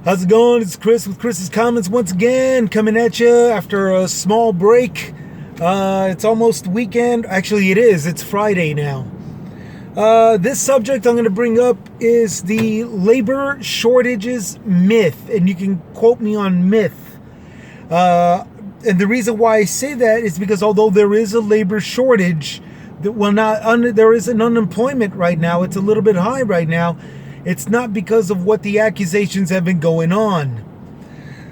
How's it going? It's Chris with Chris's Comments once again, coming at you after a small break. It's almost weekend. Actually, it is. It's Friday now. This subject I'm going to bring up is the labor shortages myth, and you can quote me on myth. And the reason why I say that is because although there is a labor shortage, there is an unemployment right now. It's a little bit high right now. It's not because of what the accusations have been going on.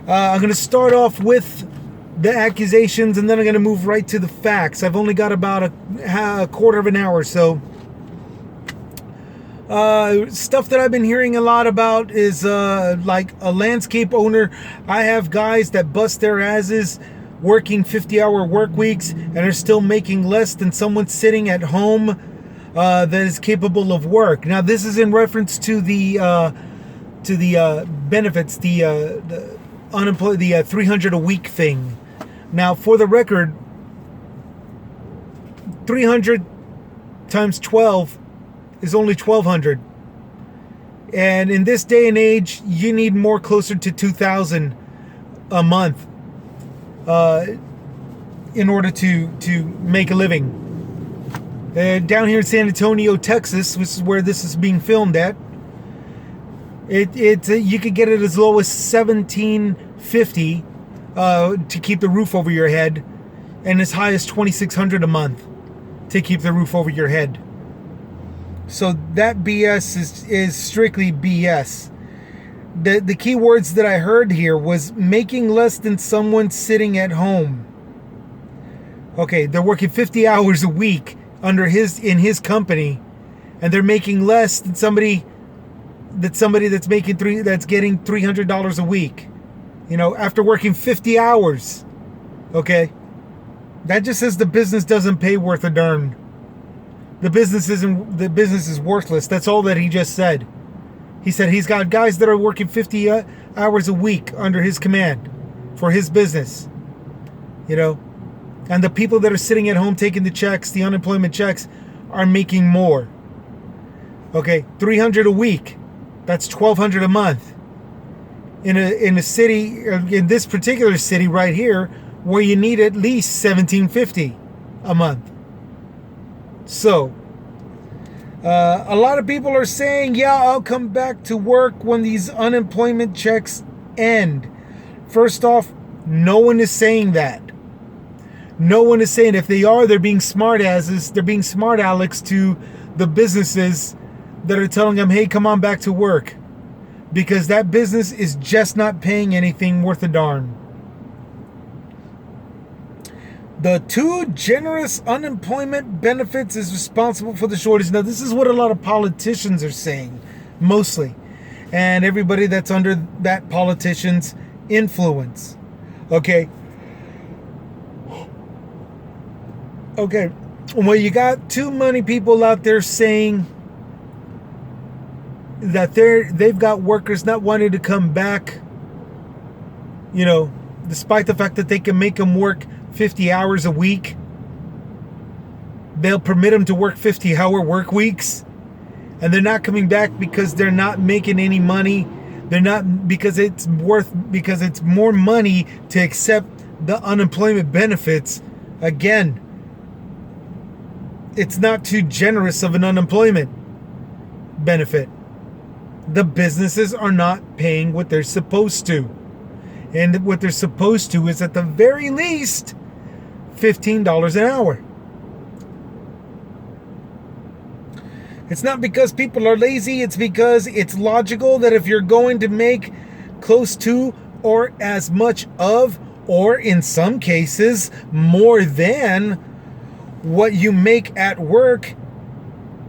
I'm going to start off with the accusations, and then I'm going to move right to the facts. I've only got about a quarter of an hour, so stuff that I've been hearing a lot about is like a landscape owner. I have guys that bust their asses working 50-hour work weeks and are still making less than someone sitting at home that is capable of work. Now, this is in reference to the benefits, the unemployed, the 300 a week thing. Now, for the record, 300 times 12 is only 1,200, and in this day and age, you need more closer to 2,000 a month in order to make a living. Down here in San Antonio, Texas, which is where this is being filmed at, you could get it as low as $1,750 to keep the roof over your head, and as high as $2,600 a month to keep the roof over your head. So that BS is strictly BS. The key words that I heard here was making less than someone sitting at home. Okay, they're working 50 hours a week in his company, and they're making less than somebody that's getting $300 a week, after working 50 hours. Okay, that just says the business doesn't pay worth a darn. The business is worthless. That's all that he just said. He said he's got guys that are working 50 hours a week under his command for his business, and the people that are sitting at home taking the checks, the unemployment checks, are making more. Okay, 300 a week. That's 1,200 a month. In a city, in this particular city right here, where you need at least 1,750 a month. So, a lot of people are saying, yeah, I'll come back to work when these unemployment checks end. First off, no one is saying that. No one is saying, if they are, they're being smart asses. They're being smart Alex to the businesses that are telling them, hey, come on back to work. Because that business is just not paying anything worth a darn. The too generous unemployment benefits is responsible for the shortage. Now, this is what a lot of politicians are saying, mostly. And everybody that's under that politician's influence. Okay. Well, you got too many people out there saying that they've got workers not wanting to come back, despite the fact that they can make them work 50 hours a week. They'll permit them to work 50-hour work weeks, and they're not coming back because they're not making any money. They're not, because it's more money to accept the unemployment benefits. Again, it's not too generous of an unemployment benefit. The businesses are not paying what they're supposed to. And what they're supposed to is, at the very least, $15 an hour. It's not because people are lazy. It's because it's logical that if you're going to make close to or as much of, or in some cases more than what you make at work,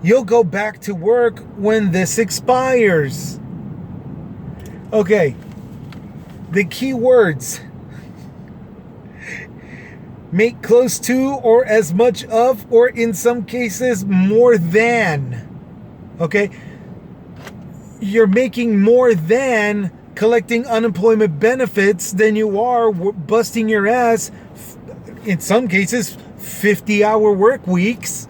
you'll go back to work when this expires. Okay, the key words: make close to or as much of, or in some cases more than. Okay, you're making more than collecting unemployment benefits than you are busting your ass, in some cases 50-hour work weeks,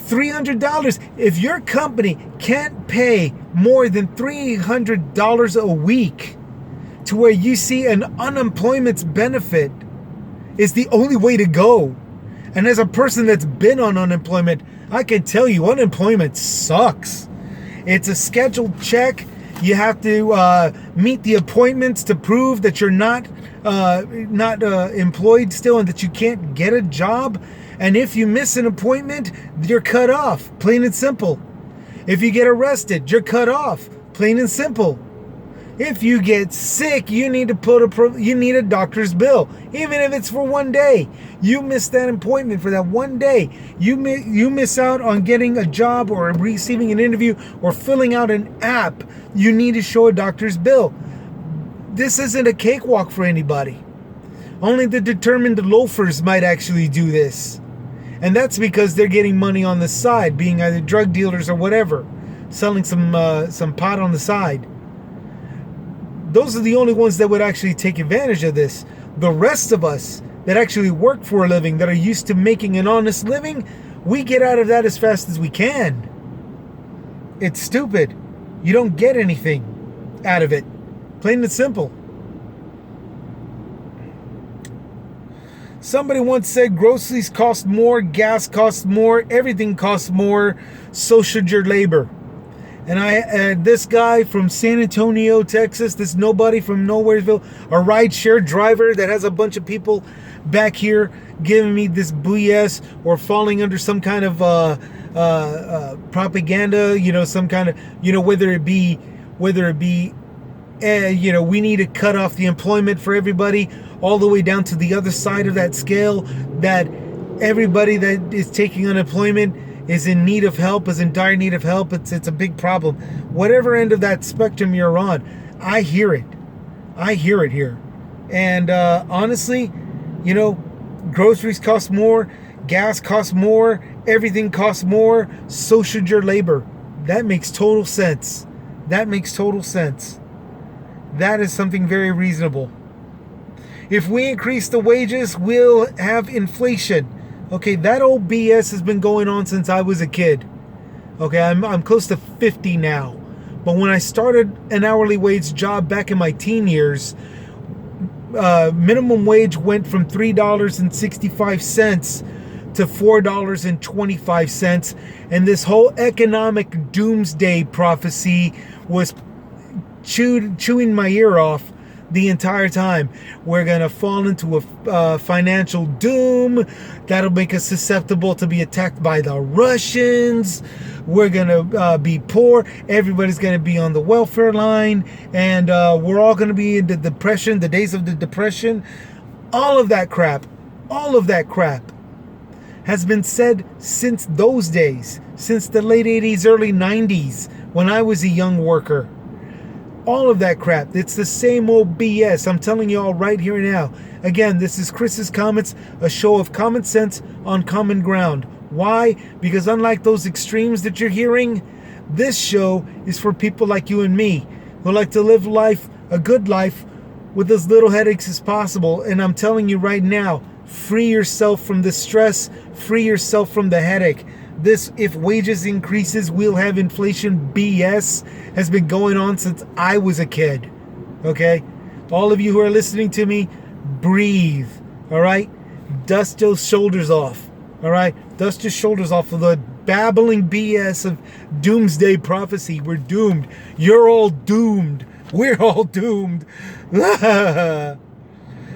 $300. If your company can't pay more than $300 a week to where you see an unemployment benefit is the only way to go. And as a person that's been on unemployment, I can tell you unemployment sucks. It's a scheduled check. You have to meet the appointments to prove that you're not employed still and that you can't get a job. And if you miss an appointment, you're cut off, plain and simple. If you get arrested, you're cut off, plain and simple. If you get sick, you need a doctor's bill, even if it's for one day. You miss that appointment for that one day. You miss out on getting a job or receiving an interview or filling out an app. You need to show a doctor's bill. This isn't a cakewalk for anybody. Only the determined loafers might actually do this. And that's because they're getting money on the side, being either drug dealers or whatever, selling some pot on the side. Those are the only ones that would actually take advantage of this. The rest of us that actually work for a living, that are used to making an honest living, we get out of that as fast as we can. It's stupid. You don't get anything out of it. Plain and simple. Somebody once said groceries cost more, gas costs more, everything costs more, so should your labor. And this guy from San Antonio, Texas, this nobody from Nowheresville, a rideshare driver that has a bunch of people back here giving me this BS or falling under some kind of propaganda, some kind of, whether it be, we need to cut off the employment for everybody, all the way down to the other side of that scale, that everybody that is taking unemployment is in need of help, is in dire need of help. It's a big problem. Whatever end of that spectrum you're on, I hear it. I hear it here. And honestly, groceries cost more, gas costs more, everything costs more, so should your labor. That makes total sense. That makes total sense. That is something very reasonable. If we increase the wages, we'll have inflation. Okay, that old BS has been going on since I was a kid. Okay, I'm close to 50 now. But when I started an hourly wage job back in my teen years, minimum wage went from $3.65 to $4.25. And this whole economic doomsday prophecy was chewing my ear off the entire time. We're going to fall into a financial doom that'll make us susceptible to be attacked by the Russians. We're going to be poor. Everybody's going to be on the welfare line. And we're all going to be in the depression, the days of the depression. All of that crap has been said since those days, since the late 80s, early 90s, when I was a young worker. All of that crap. It's the same old BS. I'm telling you all right here and now. Again, this is Chris's Comments, a show of common sense on common ground. Why? Because unlike those extremes that you're hearing, this show is for people like you and me who like to live life, a good life, with as little headaches as possible. And I'm telling you right now, free yourself from the stress, free yourself from the headache. This, if wages increases, we'll have inflation BS has been going on since I was a kid. Okay? All of you who are listening to me, breathe. All right? Dust your shoulders off. All right? Dust your shoulders off of the babbling BS of doomsday prophecy. We're doomed. You're all doomed. We're all doomed.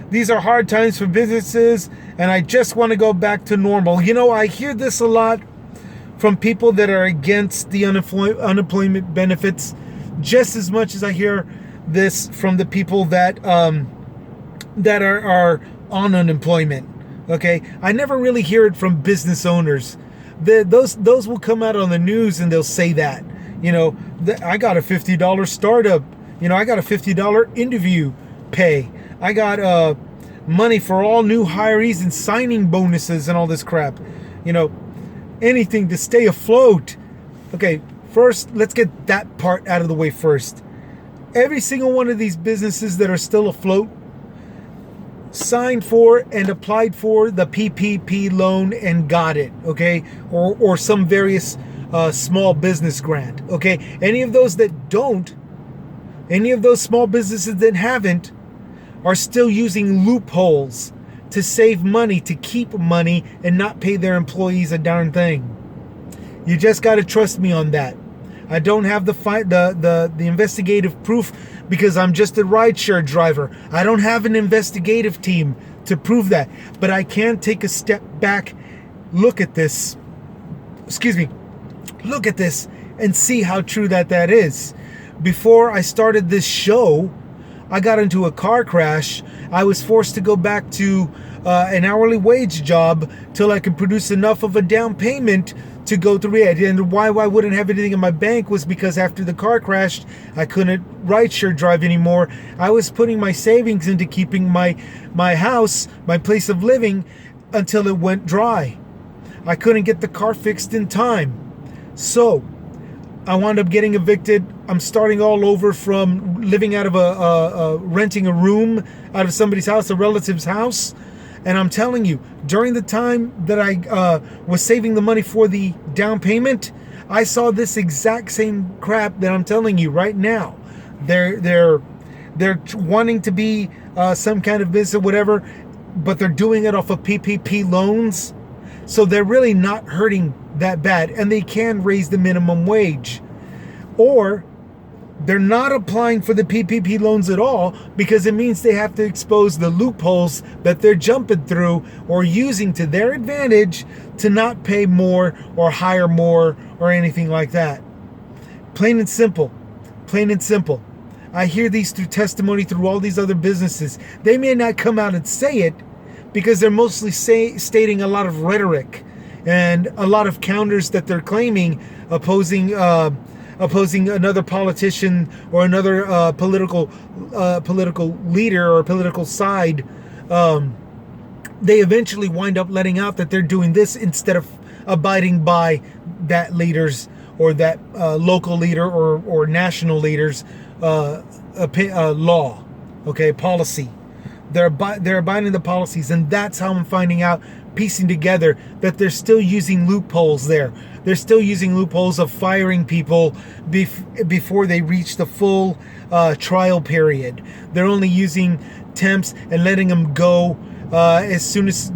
These are hard times for businesses, and I just want to go back to normal. I hear this a lot from people that are against the unemployment benefits, just as much as I hear this from the people that are on unemployment. Okay, I never really hear it from business owners. Those will come out on the news and they'll say that. I got a $50 startup. I got a $50 interview pay. I got money for all new hirees and signing bonuses and all this crap. Anything to stay afloat. Okay, first, let's get that part out of the way first. Every single one of these businesses that are still afloat signed for and applied for the PPP loan and got it, okay? Or some various small business grant, okay? Any of those that don't, any of those small businesses that haven't, are still using loopholes to save money, to keep money, and not pay their employees a darn thing. You just got to trust me on that. I don't have the investigative proof because I'm just a rideshare driver. I don't have an investigative team to prove that. But I can take a step back, look at this, look at this and see how true that is. Before I started this show, I got into a car crash. I was forced to go back to an hourly wage job till I could produce enough of a down payment to go through it. And why I wouldn't have anything in my bank was because after the car crashed, I couldn't rideshare drive anymore. I was putting my savings into keeping my house, my place of living, until it went dry. I couldn't get the car fixed in time. So I wound up getting evicted. I'm starting all over from living out of renting a room out of somebody's house, a relative's house. And I'm telling you, during the time that I was saving the money for the down payment, I saw this exact same crap that I'm telling you right now. They're wanting to be some kind of business or whatever, but they're doing it off of PPP loans. So they're really not hurting that bad, and they can raise the minimum wage. Or they're not applying for the PPP loans at all because it means they have to expose the loopholes that they're jumping through or using to their advantage to not pay more or hire more or anything like that. Plain and simple. Plain and simple. I hear these through testimony through all these other businesses. They may not come out and say it because they're mostly stating a lot of rhetoric and a lot of counters that they're claiming, opposing another politician or another political leader or political side. They eventually wind up letting out that they're doing this instead of abiding by that leader's or that local leader or national leader's law, okay, policy. They're abiding the policies, and that's how I'm finding out, piecing together that they're still using loopholes there. They're still using loopholes of firing people before they reach the full trial period. They're only using temps and letting them go as soon as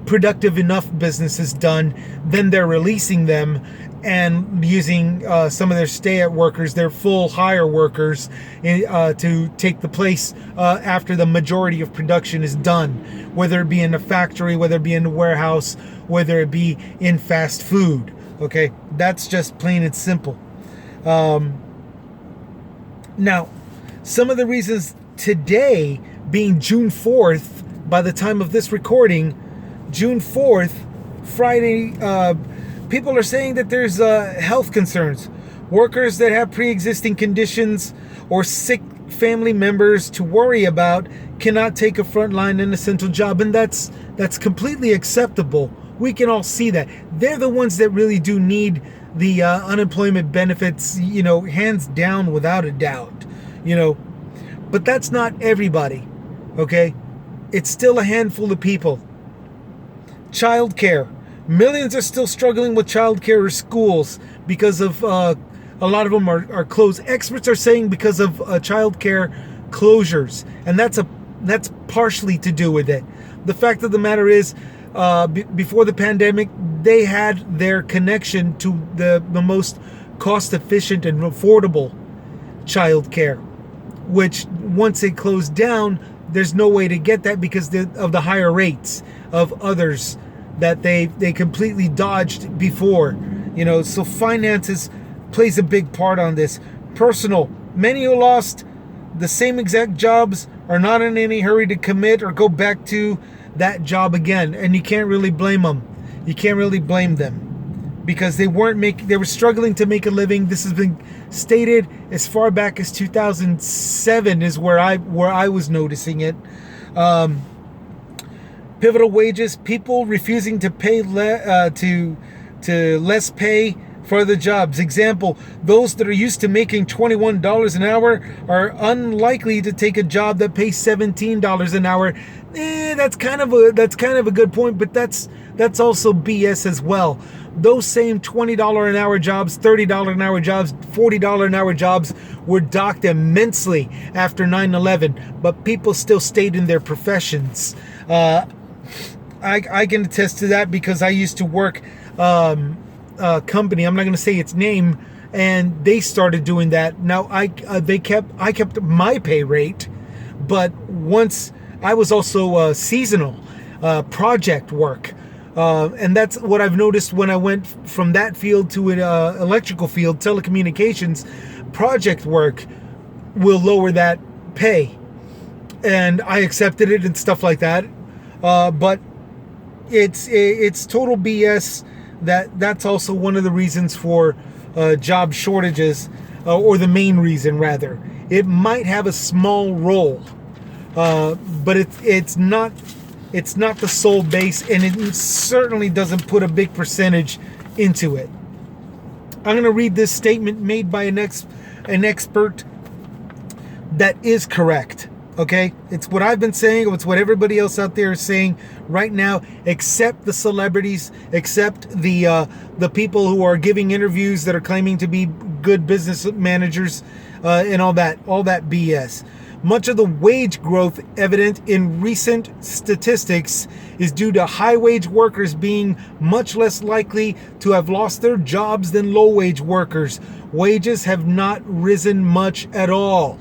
productive enough business is done. Then they're releasing them and using some of their stay-at workers, their full hire workers, to take the place after the majority of production is done, whether it be in a factory, whether it be in a warehouse, whether it be in fast food. Okay, that's just plain and simple. Now, some of the reasons today, being June 4th, by the time of this recording, June 4th, Friday, people are saying that there's health concerns. Workers that have pre-existing conditions or sick family members to worry about cannot take a frontline and essential job, and that's completely acceptable. We can all see that. They're the ones that really do need the unemployment benefits, hands down, without a doubt, But that's not everybody, okay? It's still a handful of people. Childcare. Millions are still struggling with childcare or schools because of a lot of them are closed. Experts are saying because of childcare closures, and that's partially to do with it. The fact of the matter is, before the pandemic, they had their connection to the most cost-efficient and affordable childcare, which once it closed down, there's no way to get that because of the higher rates of others that they completely dodged before. So finances plays a big part on this. Personal. Many who lost the same exact jobs are not in any hurry to commit or go back to that job again, and you can't really blame them. You can't really blame them because they were struggling to make a living. This has been stated as far back as 2007 is where I was noticing it. Pivotal wages, people refusing to pay less pay for other jobs. Example, those that are used to making $21 an hour are unlikely to take a job that pays $17 an hour. That's kind of a good point, but that's also BS as well. Those same $20 an hour jobs, $30 an hour jobs, $40 an hour jobs were docked immensely after 9/11, but people still stayed in their professions. I can attest to that because I used to work a company. I'm not going to say its name, and they started doing that. Now I kept my pay rate, but once I was also seasonal project work. And that's what I've noticed when I went from that field to an electrical field, telecommunications. Project work will lower that pay, and I accepted it and stuff like that. But it's total BS. That's also one of the reasons for job shortages, or the main reason rather. It might have a small role, but it's not. It's not the sole base, and it certainly doesn't put a big percentage into it. I'm going to read this statement made by an expert that is correct. Okay? It's what I've been saying. It's what everybody else out there is saying right now, except the celebrities, except the people who are giving interviews that are claiming to be good business managers, and all that BS. Much of the wage growth evident in recent statistics is due to high-wage workers being much less likely to have lost their jobs than low-wage workers. Wages have not risen much at all.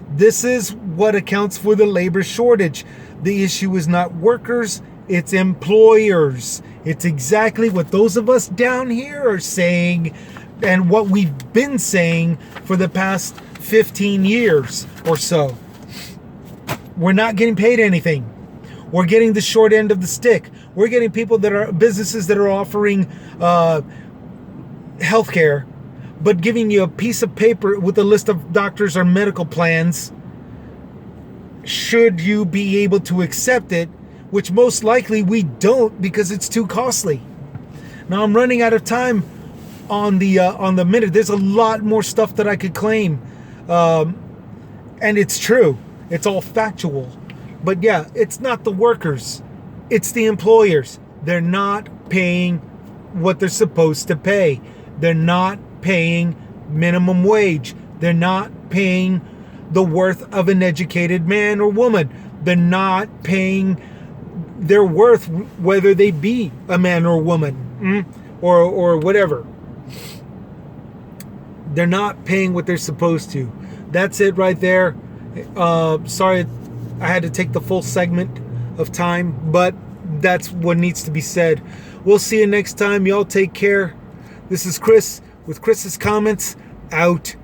This is what accounts for the labor shortage. The issue is not workers, it's employers. It's exactly what those of us down here are saying, and what we've been saying for the past 15 years or so. We're not getting paid anything. We're getting the short end of the stick. We're getting businesses that are offering healthcare, but giving you a piece of paper with a list of doctors or medical plans, should you be able to accept it, which most likely we don't because it's too costly. Now I'm running out of time on the minute. There's a lot more stuff that I could claim. And it's true. It's all factual. But yeah, it's not the workers. It's the employers. They're not paying what they're supposed to pay. They're not paying minimum wage. They're not paying the worth of an educated man or woman. They're not paying their worth, whether they be a man or a woman, or whatever. They're not paying what they're supposed to. That's it right there. Sorry I had to take the full segment of time, but that's what needs to be said. We'll see you next time. Y'all take care. This is Chris with Chris's Comments, out.